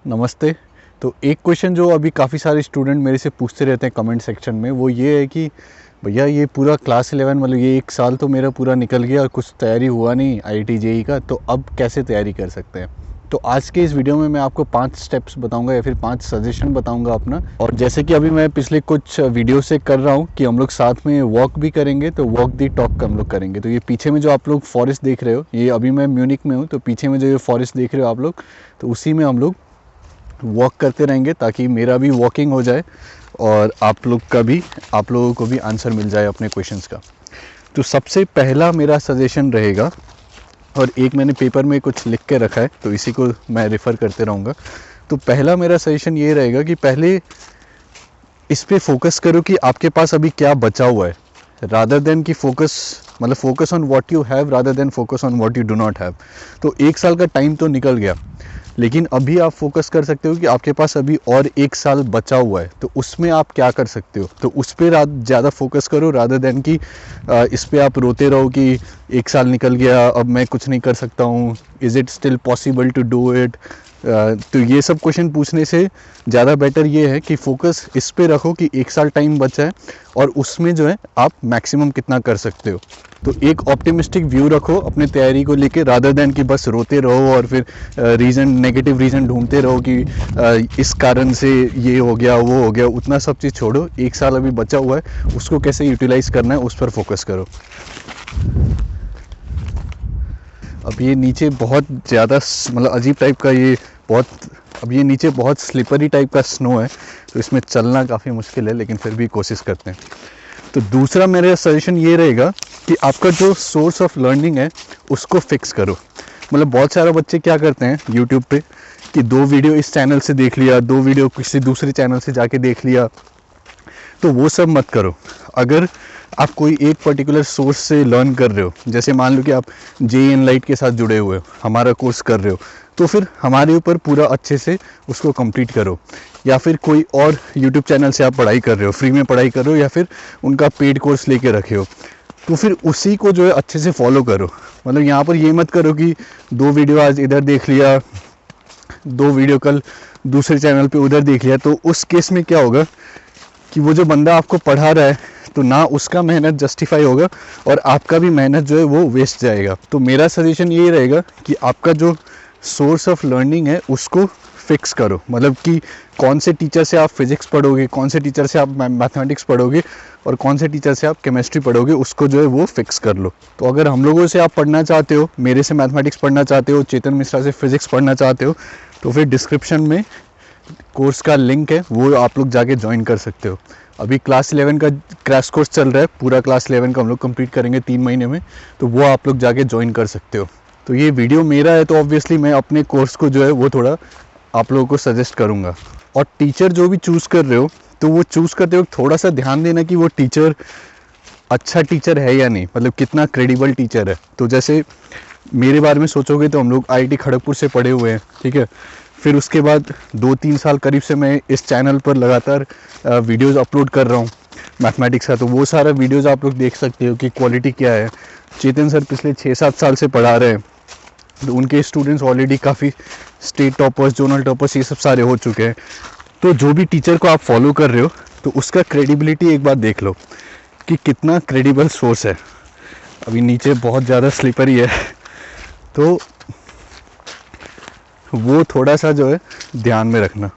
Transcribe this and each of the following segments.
नमस्ते। तो एक क्वेश्चन जो अभी काफ़ी सारे स्टूडेंट मेरे से पूछते रहते हैं कमेंट सेक्शन में, वो ये है कि भैया ये पूरा क्लास 11 मतलब ये एक साल तो मेरा पूरा निकल गया और कुछ तैयारी हुआ नहीं आईआईटी जेईई का, तो अब कैसे तैयारी कर सकते हैं। तो आज के इस वीडियो में मैं आपको 5 स्टेप्स बताऊंगा या फिर 5 सजेशन बताऊंगा अपना। और जैसे कि अभी मैं पिछले कुछ वीडियो से कर रहा हूं कि हम लोग साथ में वॉक भी करेंगे, तो वॉक दी टॉक हम लोग करेंगे। तो ये पीछे में जो आप लोग फॉरेस्ट देख रहे हो, ये अभी मैं म्यूनिक में हूँ, तो पीछे में जो ये फॉरेस्ट देख रहे हो आप लोग, तो उसी में हम लोग वॉक करते रहेंगे ताकि मेरा भी वॉकिंग हो जाए और आप लोगों को भी आंसर मिल जाए अपने क्वेश्चंस का। तो सबसे पहला मेरा सजेशन रहेगा, और एक मैंने पेपर में कुछ लिख के रखा है तो इसी को मैं रेफ़र करते रहूँगा। तो पहला मेरा सजेशन ये रहेगा कि पहले इस पे फोकस करो कि आपके पास अभी क्या बचा हुआ है, रादर देन कि focus on what you have rather than focus on what you do not have. तो एक साल का टाइम तो निकल गया, लेकिन अभी आप फोकस कर सकते हो कि आपके पास अभी और एक साल बचा हुआ है, तो उसमें आप क्या कर सकते हो, तो उस पर ज़्यादा फोकस करो रादर देन कि इस पर आप रोते रहो कि एक साल निकल गया अब मैं कुछ नहीं कर सकता हूँ, is it still possible to do it. तो ये सब क्वेश्चन पूछने से ज़्यादा बेटर ये है कि फोकस इस पे रखो कि एक साल टाइम बचा है और उसमें जो है आप मैक्सिमम कितना कर सकते हो। तो एक ऑप्टिमिस्टिक व्यू रखो अपने तैयारी को लेके, रादर देन कि बस रोते रहो और फिर नेगेटिव रीज़न ढूंढते रहो कि इस कारण से ये हो गया वो हो गया। उतना सब चीज़ छोड़ो, एक साल अभी बचा हुआ है, उसको कैसे यूटिलाइज़ करना है उस पर फोकस करो। अब ये नीचे बहुत ज़्यादा मतलब अजीब टाइप का अब ये नीचे बहुत स्लिपरी टाइप का स्नो है, तो इसमें चलना काफ़ी मुश्किल है, लेकिन फिर भी कोशिश करते हैं। तो दूसरा मेरा सजेशन ये रहेगा कि आपका जो सोर्स ऑफ लर्निंग है उसको फिक्स करो। मतलब बहुत सारे बच्चे क्या करते हैं यूट्यूब पे कि 2 वीडियो इस चैनल से देख लिया, 2 वीडियो किसी दूसरे चैनल से जाके देख लिया, तो वो सब मत करो। अगर आप कोई एक पर्टिकुलर सोर्स से लर्न कर रहे हो, जैसे मान लो कि आप जेईई एनलाइट के साथ जुड़े हुए हो, हमारा कोर्स कर रहे हो, तो फिर हमारे ऊपर पूरा अच्छे से उसको कंप्लीट करो। या फिर कोई और यूट्यूब चैनल से आप पढ़ाई कर रहे हो, फ्री में पढ़ाई कर रहे हो, या फिर उनका पेड कोर्स लेके रखे हो, तो फिर उसी को जो है अच्छे से फॉलो करो। मतलब यहाँ पर ये मत करो कि 2 वीडियो आज इधर देख लिया, 2 वीडियो कल दूसरे चैनल पे उधर देख लिया। तो उस केस में क्या होगा कि वो जो बंदा आपको पढ़ा रहा है, तो ना उसका मेहनत जस्टिफाई होगा और आपका भी मेहनत जो है वो वेस्ट जाएगा। तो मेरा सजेशन ये रहेगा कि आपका जो सोर्स ऑफ लर्निंग है उसको फिक्स करो। मतलब कि कौन से टीचर से आप फिजिक्स पढ़ोगे, कौन से टीचर से आप मैथमेटिक्स पढ़ोगे और कौन से टीचर से आप केमिस्ट्री पढ़ोगे, उसको जो है वो फिक्स कर लो। तो अगर हम लोगों से आप पढ़ना चाहते हो, मेरे से मैथमेटिक्स पढ़ना चाहते हो, चेतन मिश्रा से फिजिक्स पढ़ना चाहते हो, तो फिर डिस्क्रिप्शन में कोर्स का लिंक है, वो आप लोग जाके ज्वाइन कर सकते हो। अभी क्लास 11 का क्रैश कोर्स चल रहा है, पूरा क्लास 11 का हम लोग कंप्लीट करेंगे 3 महीने में, तो वो आप लोग जाके ज्वाइन कर सकते हो। तो ये वीडियो मेरा है, तो ऑब्वियसली मैं अपने कोर्स को जो है वो थोड़ा आप लोगों को सजेस्ट करूँगा। और टीचर जो भी चूज़ कर रहे हो, तो वो चूज़ करते वक्त थोड़ा सा ध्यान देना कि वो टीचर अच्छा टीचर है या नहीं, मतलब कितना क्रेडिबल टीचर है। तो जैसे मेरे बारे में सोचोगे तो हम लोग आईआईटी खड़गपुर से पढ़े हुए हैं, ठीक है। फिर उसके बाद 2-3 साल करीब से मैं इस चैनल पर लगातार वीडियोस अपलोड कर रहा हूँ मैथमेटिक्स का, तो वो सारा वीडियोस आप लोग देख सकते हो कि क्वालिटी क्या है। चेतन सर पिछले 6-7 साल से पढ़ा रहे हैं, तो उनके स्टूडेंट्स ऑलरेडी काफ़ी स्टेट टॉपर्स, जोनल टॉपर्स, ये सब सारे हो चुके हैं। तो जो भी टीचर को आप फॉलो कर रहे हो, तो उसका क्रेडिबिलिटी एक बार देख लो कि कितना क्रेडिबल सोर्स है। अभी नीचे बहुत ज़्यादा स्लिपरी है, तो वो थोड़ा सा जो है ध्यान में रखना।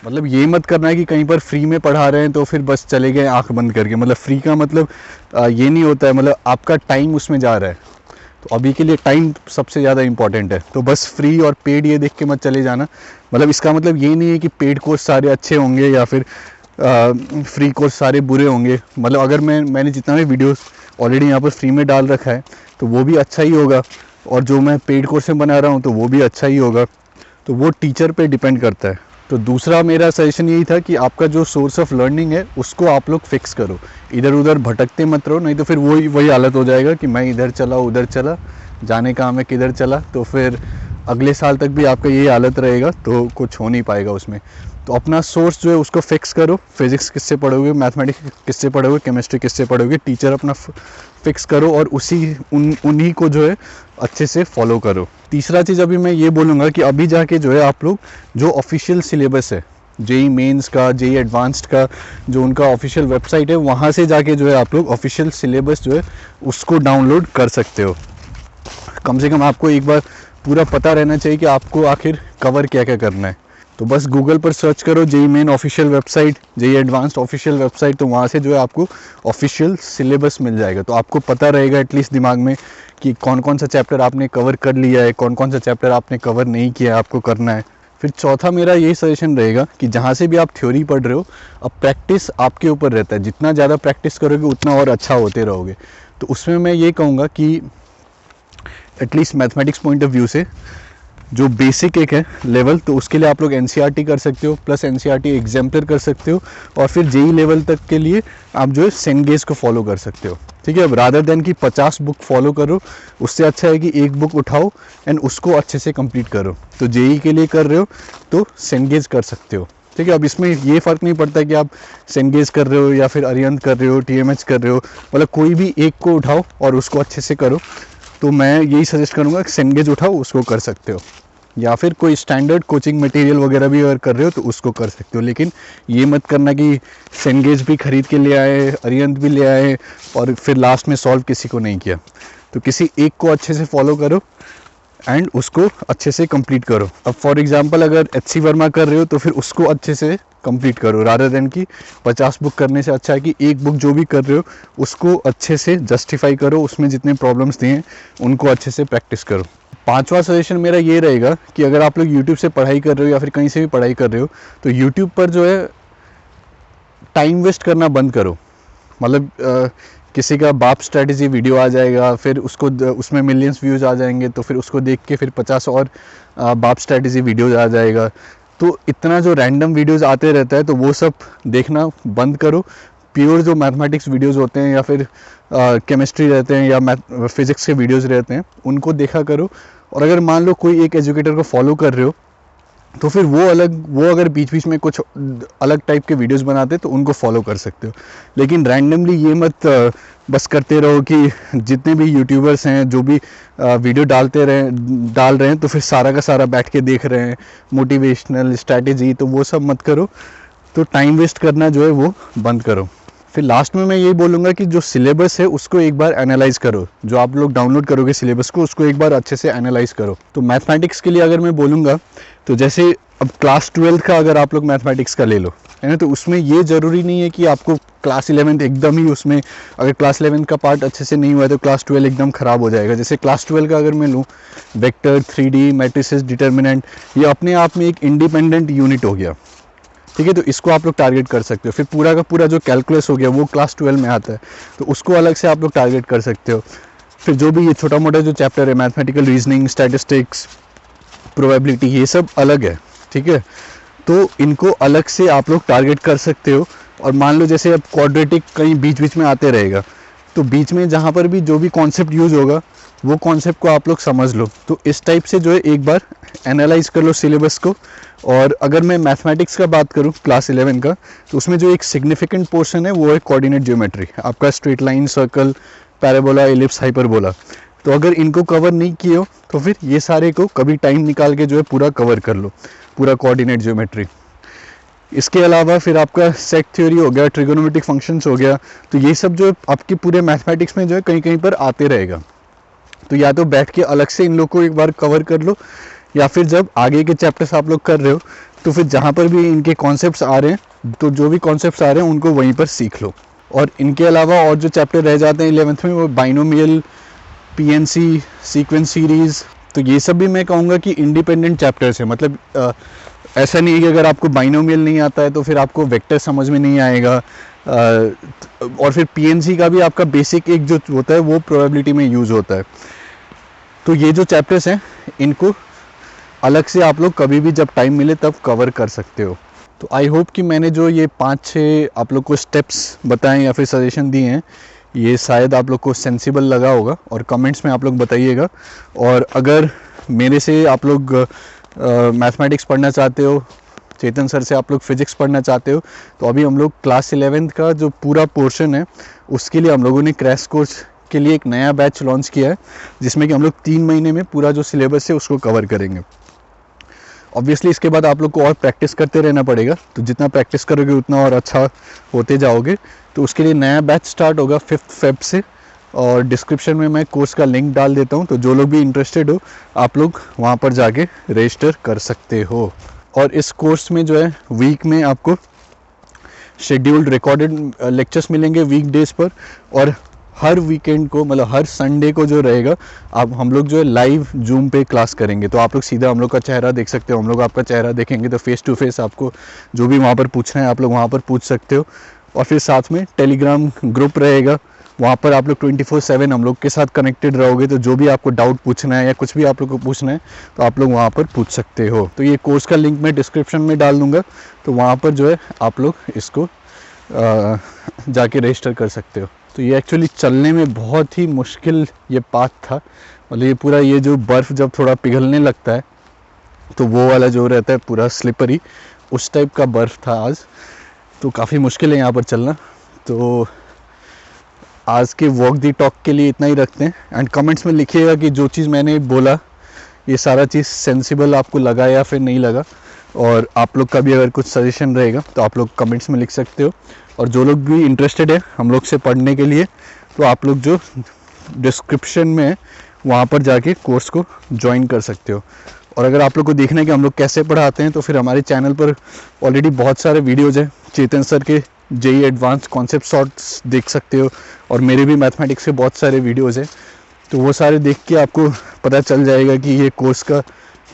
मतलब ये मत करना है कि कहीं पर फ्री में पढ़ा रहे हैं तो फिर बस चले गए आंख बंद करके। मतलब फ्री का मतलब ये नहीं होता है, मतलब आपका टाइम उसमें जा रहा है। तो अभी के लिए टाइम सबसे ज़्यादा इंपॉर्टेंट है। तो बस फ्री और पेड ये देख के मत चले जाना। मतलब इसका मतलब ये नहीं है कि पेड कोर्स सारे अच्छे होंगे या फिर फ्री कोर्स सारे बुरे होंगे। मतलब अगर मैंने जितना भी वीडियोस ऑलरेडी यहाँ पर फ्री में डाल रखा है, तो वो भी अच्छा ही होगा, और जो मैं पेड कोर्स में बना रहा हूँ तो वो भी अच्छा ही होगा। तो वो टीचर पे डिपेंड करता है। तो दूसरा मेरा सजेशन यही था कि आपका जो सोर्स ऑफ लर्निंग है उसको आप लोग फिक्स करो, इधर उधर भटकते मत रहो, नहीं तो फिर वही हालत हो जाएगा कि मैं इधर चला उधर चला, जाने का मैं किधर चला, तो फिर अगले साल तक भी आपका यही हालत रहेगा, तो कुछ हो नहीं पाएगा उसमें। तो अपना सोर्स जो है उसको फिक्स करो। फिजिक्स किससे पढ़ोगे, मैथमेटिक्स किससे पढ़ोगे, केमिस्ट्री किससे पढ़ोगे, टीचर अपना फिक्स करो और उन्हीं को जो है अच्छे से फॉलो करो। तीसरा चीज़ अभी मैं ये बोलूँगा कि अभी जाके जो है आप लोग जो ऑफिशियल सिलेबस है जेई मेंस का, जेई एडवांस्ड का, जो उनका ऑफिशियल वेबसाइट है, वहाँ से जाके जो है आप लोग ऑफिशियल सिलेबस जो है उसको डाउनलोड कर सकते हो। कम से कम आपको एक बार पूरा पता रहना चाहिए कि आपको आखिर कवर क्या क्या करना है। तो बस गूगल पर सर्च करो JEE main official website, JEE advanced official website, तो वहाँ से जो है आपको ऑफिशियल सिलेबस मिल जाएगा। तो आपको पता रहेगा एटलीस्ट दिमाग में कि कौन कौन सा चैप्टर आपने कवर कर लिया है, कौन कौन सा चैप्टर आपने कवर नहीं किया है, आपको करना है। फिर चौथा मेरा यही सजेशन रहेगा कि जहाँ से भी आप थ्योरी पढ़ रहे हो, अब प्रैक्टिस आपके ऊपर रहता है। जितना ज़्यादा प्रैक्टिस करोगे उतना और अच्छा होते रहोगे। तो उसमें मैं ये कहूँगा कि at least mathematics point of view से जो बेसिक एक है लेवल, तो उसके लिए आप लोग एनसीईआरटी कर सकते हो, प्लस एनसीईआरटी एग्जाम्पलर कर सकते हो, और फिर जेई लेवल तक के लिए आप जो है सेंगेज को फॉलो कर सकते हो। ठीक है, अब रादर देन कि 50 बुक फॉलो करो, उससे अच्छा है कि एक बुक उठाओ एंड उसको अच्छे से कंप्लीट करो। तो जेई के लिए कर रहे हो तो सेंगेज कर सकते हो। ठीक है, अब इसमें ये फ़र्क नहीं पड़ता कि आप सेंगेज कर रहे हो या फिर अरिहंत कर रहे हो, टीएमएच कर रहे हो, मतलब कोई भी एक को उठाओ और उसको अच्छे से करो। तो मैं यही सजेस्ट करूँगा कि सेंगेज उठाओ, उसको कर सकते हो, या फिर कोई स्टैंडर्ड कोचिंग मटेरियल वगैरह भी अगर कर रहे हो तो उसको कर सकते हो। लेकिन ये मत करना कि सेंगेज भी खरीद के ले आए, अरिहंत भी ले आए और फिर लास्ट में सॉल्व किसी को नहीं किया। तो किसी एक को अच्छे से फॉलो करो एंड उसको अच्छे से कंप्लीट करो। अब फॉर एग्जांपल अगर एचसी वर्मा कर रहे हो तो फिर उसको अच्छे से कंप्लीट करो, रादर देन कि 50 बुक करने से अच्छा है कि एक बुक जो भी कर रहे हो उसको अच्छे से जस्टिफाई करो, उसमें जितने प्रॉब्लम्स दिए उनको अच्छे से प्रैक्टिस करो। पांचवा सजेशन मेरा ये रहेगा कि अगर आप लोग यूट्यूब से पढ़ाई कर रहे हो या फिर कहीं से भी पढ़ाई कर रहे हो तो यूट्यूब पर जो है टाइम वेस्ट करना बंद करो। मतलब किसी का बाप स्ट्रैटेजी वीडियो आ जाएगा, फिर उसको उसमें मिलियंस व्यूज़ आ जाएंगे, तो फिर उसको देख के फिर 50 और बाप स्ट्रैटेजी वीडियोज़ आ जाएगा। तो इतना जो रैंडम वीडियोज़ आते रहता है तो वो सब देखना बंद करो। प्योर जो मैथमेटिक्स वीडियोज़ होते हैं या फिर केमिस्ट्री रहते हैं या फिज़िक्स के वीडियोज़ रहते हैं उनको देखा करो। और अगर मान लो कोई एक एजुकेटर को फॉलो कर रहे हो तो फिर वो अगर बीच बीच में कुछ अलग टाइप के वीडियोस बनाते तो उनको फॉलो कर सकते हो। लेकिन रैंडमली ये मत बस करते रहो कि जितने भी यूट्यूबर्स हैं जो भी वीडियो डाल रहे हैं तो फिर सारा का सारा बैठ के देख रहे हैं मोटिवेशनल स्ट्रैटेजी, तो वो सब मत करो। तो टाइम वेस्ट करना जो है वो बंद करो। फिर लास्ट में मैं यही बोलूँगा कि जो सिलेबस है उसको एक बार एनालाइज करो। जो आप लोग डाउनलोड करोगे सिलेबस को, उसको एक बार अच्छे से एनालाइज करो। तो मैथमेटिक्स के लिए अगर मैं बोलूँगा तो जैसे अब क्लास 12 का अगर आप लोग मैथमेटिक्स का ले लो, है ना, तो उसमें ये ज़रूरी नहीं है कि आपको क्लास 11 एकदम ही उसमें, अगर क्लास 11 का पार्ट अच्छे से नहीं हुआ है तो क्लास 12 एकदम ख़राब हो जाएगा। जैसे क्लास 12 का अगर मैं लूँ, वेक्टर, 3D, मैट्रिसेस, डिटर्मिनेंट, ये अपने आप में एक इंडिपेंडेंट यूनिट हो गया। ठीक है, तो इसको आप लोग टारगेट कर सकते हो। फिर पूरा का पूरा जो कैलकुलस हो गया वो क्लास 12 में आता है, तो उसको अलग से आप लोग टारगेट कर सकते हो। फिर जो भी ये छोटा मोटा जो चैप्टर है, मैथमेटिकल रीजनिंग, स्टैटिस्टिक्स, प्रोबेबिलिटी, ये सब अलग है। ठीक है, तो इनको अलग से आप लोग टारगेट कर सकते हो। और मान लो जैसे अब क्वाड्रेटिक कहीं बीच बीच में आते रहेगा, तो बीच में जहाँ पर भी जो भी कॉन्सेप्ट यूज़ होगा वो कॉन्सेप्ट को आप लोग समझ लो। तो इस टाइप से जो है एक बार एनालाइज कर लो सिलेबस को। और अगर मैं मैथमेटिक्स का बात करूँ क्लास 11 का, तो उसमें जो एक सिग्निफिकेंट पोर्शन है वो है कोऑर्डिनेट ज्योमेट्री, आपका straight line, circle, parabola, ellipse, hyperbola. तो अगर इनको कवर नहीं किए हो तो फिर ये सारे को कभी टाइम निकाल के जो है पूरा कवर कर लो, पूरा कोऑर्डिनेट ज्योमेट्री। इसके अलावा फिर आपका सेट थ्योरी हो गया, ट्रिगोनोमेट्रिक फंक्शंस हो गया। तो ये सब जो है आपके पूरे मैथमेटिक्स में जो है कहीं कहीं पर आते रहेगा। तो या तो बैठ के अलग से इन लोग को एक बार कवर कर लो, या फिर जब आगे के चैप्टर्स आप लोग कर रहे हो तो फिर जहाँ पर भी इनके कॉन्सेप्ट्स आ रहे हैं, तो जो भी कॉन्सेप्ट्स आ रहे हैं उनको वहीं पर सीख लो। और इनके अलावा और जो चैप्टर रह जाते हैं 11th में, वो बाइनोमियल, पीएनसी, सीक्वेंस सीरीज़, तो ये सब भी मैं कहूँगा कि इंडिपेंडेंट चैप्टर्स है। मतलब ऐसा नहीं है कि अगर आपको बाइनोमियल नहीं आता है तो फिर आपको वेक्टर समझ में नहीं आएगा। और फिर पीएनसी का भी आपका बेसिक एक जो होता है वो प्रोबेबिलिटी में यूज़ होता है। तो ये जो चैप्टर्स हैं इनको अलग से आप लोग कभी भी जब टाइम मिले तब कवर कर सकते हो। तो आई होप कि मैंने जो ये 5-6 आप लोग को स्टेप्स बताएं या फिर सजेशन दिए हैं, ये शायद आप लोग को सेंसिबल लगा होगा, और कमेंट्स में आप लोग बताइएगा। और अगर मेरे से आप लोग मैथमेटिक्स पढ़ना चाहते हो, चेतन सर से आप लोग फिज़िक्स पढ़ना चाहते हो, तो अभी हम लोग क्लास 11 का जो पूरा पोर्शन है उसके लिए हम लोगों ने क्रैश कोर्स के लिए एक नया बैच लॉन्च किया है, जिसमें कि हम लोग 3 महीने में पूरा जो सिलेबस है उसको कवर करेंगे। ऑब्वियसली इसके बाद आप लोग को और प्रैक्टिस करते रहना पड़ेगा, तो जितना प्रैक्टिस करोगे उतना और अच्छा होते जाओगे। तो उसके लिए नया बैच स्टार्ट होगा 5 फेब से, और डिस्क्रिप्शन में मैं कोर्स का लिंक डाल देता हूँ, तो जो लोग भी इंटरेस्टेड हो आप लोग वहाँ पर जाके रजिस्टर कर सकते हो। और इस कोर्स में जो है वीक में आपको शेड्यूल्ड रिकॉर्डेड लेक्चर्स मिलेंगे वीक डेज पर, और हर वीकेंड को मतलब हर संडे को जो रहेगा आप हम लोग जो है लाइव जूम पे क्लास करेंगे। तो आप लोग सीधा हम लोग का चेहरा देख सकते हो, हम लोग आपका चेहरा देखेंगे, तो फेस टू फेस आपको जो भी वहाँ पर पूछना है आप लोग वहाँ पर पूछ सकते हो। और फिर साथ में टेलीग्राम ग्रुप रहेगा, वहाँ पर आप लोग 24/7 हम लोग के साथ कनेक्टेड रहोगे। तो जो भी आपको डाउट पूछना है या कुछ भी आप लोग को पूछना है तो आप लोग वहाँ पर पूछ सकते हो। तो ये कोर्स का लिंक मैं डिस्क्रिप्शन में डाल दूँगा, तो वहाँ पर जो है आप लोग इसको जाके रजिस्टर कर सकते हो। तो ये एक्चुअली चलने में बहुत ही मुश्किल ये पाथ था, मतलब ये पूरा ये जो बर्फ़ जब थोड़ा पिघलने लगता है तो वो वाला जो रहता है पूरा स्लिपरी, उस टाइप का बर्फ़ था आज। तो काफ़ी मुश्किल है यहाँ पर चलना। तो आज के वॉक दी टॉक के लिए इतना ही रखते हैं। एंड कमेंट्स में लिखिएगा कि जो चीज़ मैंने बोला ये सारा चीज़ सेंसिबल आपको लगा या फिर नहीं लगा, और आप लोग का भी अगर कुछ सजेशन रहेगा तो आप लोग कमेंट्स में लिख सकते हो। और जो लोग भी इंटरेस्टेड है हम लोग से पढ़ने के लिए, तो आप लोग जो डिस्क्रिप्शन में है वहाँ पर जाके कोर्स को ज्वाइन कर सकते हो। और अगर आप लोग को देखना है कि हम लोग कैसे पढ़ाते हैं, तो फिर हमारे चैनल पर ऑलरेडी बहुत सारे वीडियोज़ हैं। चेतन सर के जेई एडवांस कॉन्सेप्ट शॉर्ट्स देख सकते हो, और मेरे भी मैथमेटिक्स के बहुत सारे वीडियोज़ हैं। तो वो सारे देख के आपको पता चल जाएगा कि ये कोर्स का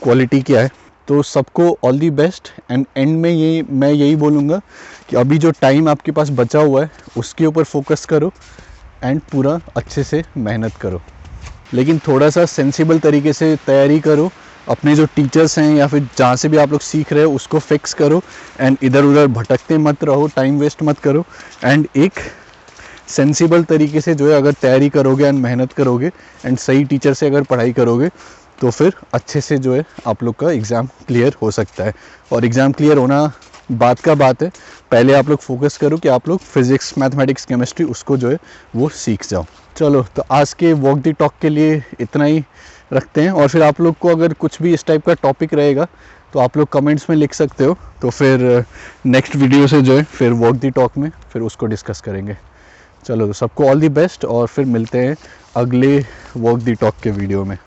क्वालिटी क्या है। तो सबको all the best. And and में ये मैं यही बोलूँगा कि अभी जो टाइम आपके पास बचा हुआ है उसके ऊपर फोकस करो एंड पूरा अच्छे से मेहनत करो, लेकिन थोड़ा सा सेंसिबल तरीके से तैयारी करो। अपने जो टीचर्स हैं या फिर जहाँ से भी आप लोग सीख रहे हो उसको फिक्स करो, एंड इधर उधर भटकते मत रहो, टाइम वेस्ट मत करो। एंड एक सेंसिबल तरीके से जो है अगर तैयारी करोगे एंड मेहनत करोगे एंड सही टीचर से अगर पढ़ाई करोगे, तो फिर अच्छे से जो है आप लोग का एग्ज़ाम क्लियर हो सकता है। और एग्ज़ाम क्लियर होना बात का बात है, पहले आप लोग फोकस करो कि आप लोग फिज़िक्स, मैथमेटिक्स, केमिस्ट्री उसको जो है वो सीख जाओ। चलो, तो आज के वॉक दी टॉक के लिए इतना ही रखते हैं। और फिर आप लोग को अगर कुछ भी इस टाइप का टॉपिक रहेगा तो आप लोग कमेंट्स में लिख सकते हो, तो फिर नेक्स्ट वीडियो से जो है फिर वॉक दी टॉक में फिर उसको डिस्कस करेंगे। चलो, तो सबको ऑल दी बेस्ट, और फिर मिलते हैं अगले वॉक दी टॉक के वीडियो में।